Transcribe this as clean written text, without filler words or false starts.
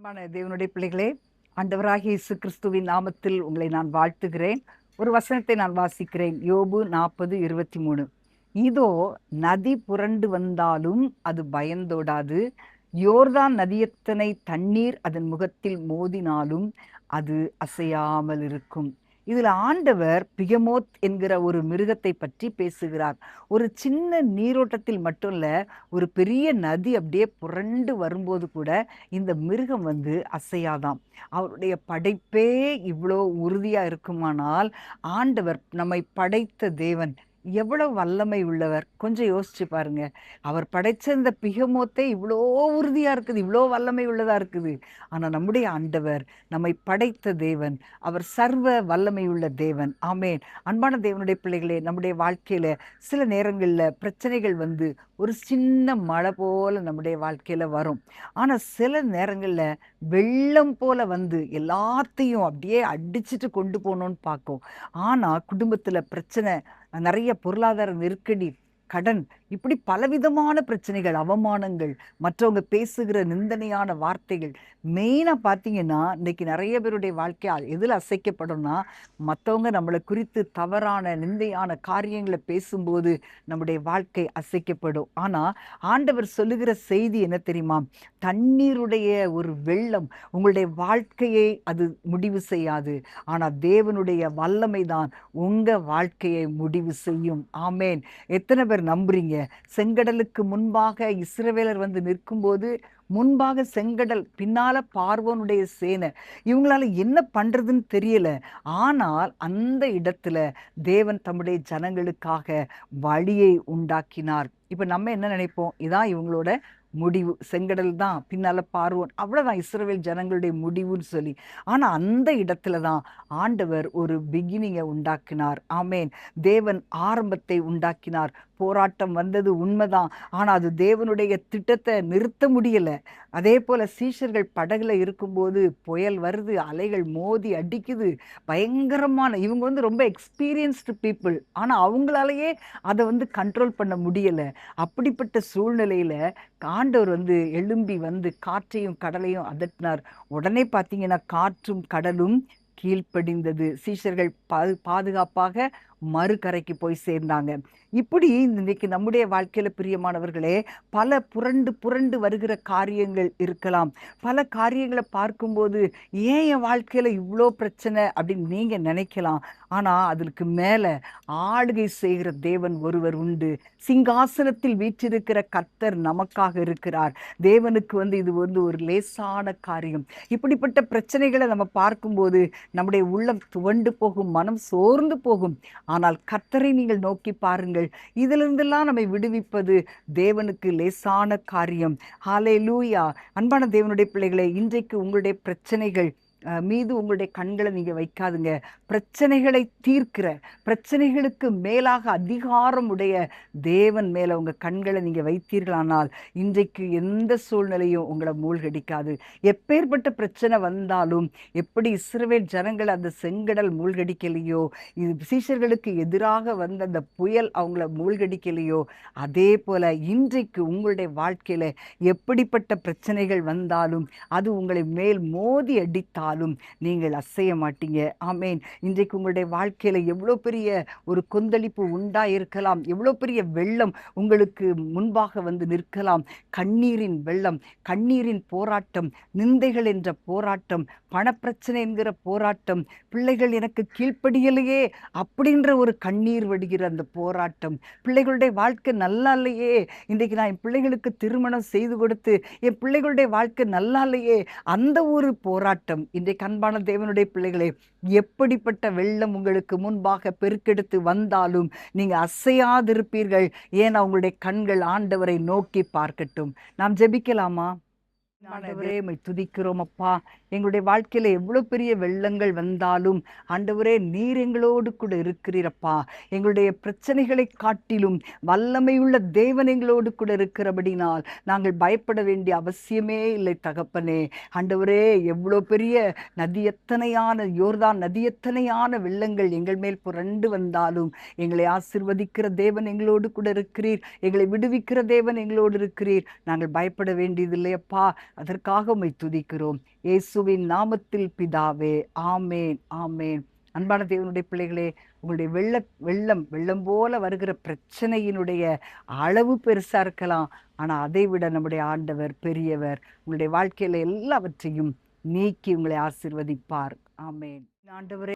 அன்பான தேவனுடைய பிள்ளைகளே, ஆண்டவராகிய இயேசு கிறிஸ்துவின் நாமத்தில் உங்களை நான் வாழ்த்துகிறேன். ஒரு வசனத்தை நான் வாசிக்கிறேன். யோபு 40:23. இதோ நதி புரண்டு வந்தாலும் அது பயந்தோடாது, யோர்தான் நதியத்தனை தண்ணீர் அதன் முகத்தில் மோதினாலும் அது அசையாமல் இருக்கும். இதுல ஆண்டவர் பிகமோத் என்கிற ஒரு மிருகத்தை பற்றி பேசுகிறார். ஒரு சின்ன நீரோட்டத்தில் மட்டும் இல்ல, ஒரு பெரிய நதி அப்படியே புரண்டு வரும்போது கூட இந்த மிருகம் அசையாதாம். அவருடைய படைப்பே இவ்வளோ உறுதியா இருக்குமானால், ஆண்டவர் நம்மை படைத்த தேவன் எவ்வளவு வல்லமை உள்ளவர். கொஞ்சம் யோசிச்சு பாருங்க. அவர் படைச்ச இந்த பிகமோத்தே இவ்வளோ உறுதியா இருக்குது, இவ்வளோ வல்லமை உள்ளதா இருக்குது. ஆனா நம்முடைய ஆண்டவர், நம்மை படைத்த தேவன், அவர் சர்வ வல்லமை உள்ள தேவன். ஆமேன். அன்பான தேவனுடைய பிள்ளைகளே, நம்முடைய வாழ்க்கையில சில நேரங்கள்ல பிரச்சனைகள் ஒரு சின்ன மழை போல நம்முடைய வாழ்க்கையில வரும். ஆனா சில நேரங்கள்ல வெள்ளம் போல எல்லாத்தையும் அப்படியே அடிச்சுட்டு கொண்டு போகணும்னு பார்க்கும். ஆனா குடும்பத்துல பிரச்சனை, நிறைய பொருளாதார நெருக்கடி, கடன், இப்படி பலவிதமான பிரச்சனைகள், அவமானங்கள், மற்றவங்க பேசுகிற நிந்தனையான வார்த்தைகள், மெயினா பார்த்தீங்கன்னா இன்னைக்கு நிறைய பேருடைய வாழ்க்கை எதில் அசைக்கப்படும்னா, மற்றவங்க நம்மளை குறித்து தவறான நிந்தையான காரியங்களை பேசும்போது நம்முடைய வாழ்க்கை அசைக்கப்படும். ஆனா ஆண்டவர் சொல்லுகிற செய்தி என்ன தெரியுமா? தண்ணீருடைய ஒரு வெள்ளம் உங்களுடைய வாழ்க்கையை அது முடிவு செய்யாது. ஆனா தேவனுடைய வல்லமை தான் உங்க வாழ்க்கையை முடிவு செய்யும். ஆமேன். எத்தனை பேர் நம்புறீங்க? செங்கடலுக்கு முன்பாக இஸ்ரவேலர் நிற்கும்போது, முன்பாக செங்கடல், பின்னால பார்வோனுடைய சேனை, இவங்களால என்ன பண்றதுன்னு தெரியல. ஆனால் அந்த இடத்துல தேவன் தம்முடைய ஜனங்களுக்காக வழியை உண்டாக்கினார். இப்ப நம்ம என்ன நினைப்போம்? இதான் இவங்களோட முடிவு, செங்கடல் தான், பின்னால பார்வோன், அவ்வளவுதான் இஸ்ரவேல் ஜனங்களுடைய முடிவுன்னு சொல்லி. ஆனா அந்த இடத்துல தான் ஆண்டவர் ஒரு பிகினிங்கை உண்டாக்கினார். ஆமேன். தேவன் ஆரம்பத்தை உண்டாக்கினார். போராட்டம் வந்தது உண்மைதான். ஆனா அது தேவனுடைய திட்டத்தை நிறுத்த முடியல. அதே போல சீஷர்கள் படகுல இருக்கும்போது புயல் வருது, அலைகள் மோதி அடிக்குது, பயங்கரமான, இவங்க ரொம்ப எக்ஸ்பீரியன்ஸ்டு பீப்புள். ஆனா அவங்களாலேயே அதை கண்ட்ரோல் பண்ண முடியல. அப்படிப்பட்ட சூழ்நிலையில ஆண்டவர் எழும்பி காற்றையும் கடலையும் அதட்டினார். உடனே பார்த்தீங்கன்னா காற்றும் கடலும் கீழ்ப்படிந்தது. சீஷர்கள் பாதுகாப்பாக மறுகரைக்கு போய் சேர்ந்தாங்க. இப்படி இன்னைக்கு நம்முடைய வாழ்க்கையில பிரியமானவர்களே, பல புரண்டு புரண்டு வருகிற காரியங்கள் இருக்கலாம். பல காரியங்களை பார்க்கும்போது ஏன் என் வாழ்க்கையில இவ்வளோ பிரச்சனை அப்படின்னு நீங்க நினைக்கலாம். ஆனா அதற்கு மேல ஆளுகை செய்கிற தேவன் ஒருவர் உண்டு. சிங்காசனத்தில் வீற்றிருக்கிற கர்த்தர் நமக்காக இருக்கிறார். தேவனுக்கு இது ஒரு லேசான காரியம். இப்படிப்பட்ட பிரச்சனைகளை நம்ம பார்க்கும்போது நம்முடைய உள்ளம் துவண்டு போகும், மனம் சோர்ந்து போகும். ஆனால் கர்த்தரை நீங்கள் நோக்கி பாருங்கள். இதிலிருந்தெல்லாம் நம்மை விடுவிப்பது தேவனுக்கு லேசான காரியம். ஹல்லேலூயா. அன்பான தேவனுடைய பிள்ளைகளே, இன்றைக்கு உங்களுடைய பிரச்சனைகள் மீது உங்களுடைய கண்களை நீங்க வைக்காதுங்க. பிரச்சனைகளை தீர்க்கிற, பிரச்சனைகளுக்கு மேலாக அதிகாரம் உடைய தேவன் மேல உங்க கண்களை நீங்க வைத்தீர்களானால் இன்றைக்கு எந்த சூழ்நிலையும் உங்களை மூழ்கடிக்காது. எப்பேற்பட்ட பிரச்சனை வந்தாலும், எப்படி இஸ்ரவேல் ஜனங்கள் அந்த செங்கடல் மூழ்கடிக்கலையோ, இது சீஷர்களுக்கு எதிராக வந்த அந்த புயல் அவங்கள மூழ்கடிக்கலையோ, அதே போல இன்றைக்கு உங்களுடைய வாழ்க்கையில எப்படிப்பட்ட பிரச்சனைகள் வந்தாலும், அது உங்களை மேல் மோதி அடித்தாலும் நீங்கள் அசைய மாட்டீங்க. ஆமேன். இன்றைக்கு உங்களுடைய வாழ்க்கையில எவ்வளோ பெரிய ஒரு கொந்தளிப்பு உண்டாயிருக்கலாம், எவ்வளோ பெரிய வெள்ளம் உங்களுக்கு முன்பாக நிற்கலாம். கண்ணீரின் வெள்ளம், கண்ணீரின் போராட்டம், நிந்தைகள் என்ற போராட்டம், பணப்பிரச்சனை என்கிற போராட்டம், பிள்ளைகள் எனக்கு கீழ்ப்படியலையே அப்படின்ற ஒரு கண்ணீர் வடிகிற அந்த போராட்டம், பிள்ளைகளுடைய வாழ்க்கை நல்லா இல்லையே, இன்றைக்கு நான் என் பிள்ளைகளுக்கு திருமணம் செய்து கொடுத்து என் பிள்ளைகளுடைய வாழ்க்கை நல்லா இல்லையே, அந்த ஒரு போராட்டம். இன்றைக்கு அன்பான தேவனுடைய பிள்ளைகளே, எப்படிப்பட்ட வெள்ளம் உங்களுக்கு முன்பாக பெருக்கெடுத்து வந்தாலும் நீங்க அசையாதிருப்பீர்கள். ஏன்னா உங்களுடைய கண்கள் ஆண்டவரை நோக்கி பார்க்கட்டும். நாம் ஜெபிக்கலாமா? ஆண்டவரே, உம்மை துதிக்கிறோம் அப்பா. எங்களுடைய வாழ்க்கையில எவ்வளவு பெரிய வெள்ளங்கள் வந்தாலும் ஆண்டவரே, நீர் எங்களோடு கூட இருக்கிறீரப்பா. எங்களுடைய பிரச்சனைகளை காட்டிலும் வல்லமையுள்ள தேவன் எங்களோடு கூட இருக்கிறபடினால் நாங்கள் பயப்பட வேண்டிய அவசியமே இல்லை தகப்பனே. ஆண்டவரே, எவ்வளோ பெரிய நதியத்தனையான யோர்தான் நதியத்தனையான வெள்ளங்கள் எங்கள் மேல் புரண்டு வந்தாலும் எங்களை ஆசீர்வதிக்கிற தேவன் எங்களோடு கூட இருக்கிறீர். எங்களை விடுவிக்கிற தேவன் எங்களோடு இருக்கிறீர். நாங்கள் பயப்பட வேண்டியதில்லையப்பா. அதற்காக உம்மை துதிக்கிறோம். இயேசுவின் நாமத்தில் பிதாவே, ஆமேன், ஆமேன். அன்பான தேவனுடைய பிள்ளைகளே, உங்களுடைய வெள்ளம் போல வருகிற பிரச்சனையினுடைய அளவு பெருசா இருக்கலாம். ஆனா அதை விட நம்முடைய ஆண்டவர் பெரியவர். உங்களுடைய வாழ்க்கையில எல்லாவற்றையும் நீக்கி உங்களை ஆசீர்வதிப்பார். ஆமேன். ஆண்டவரே,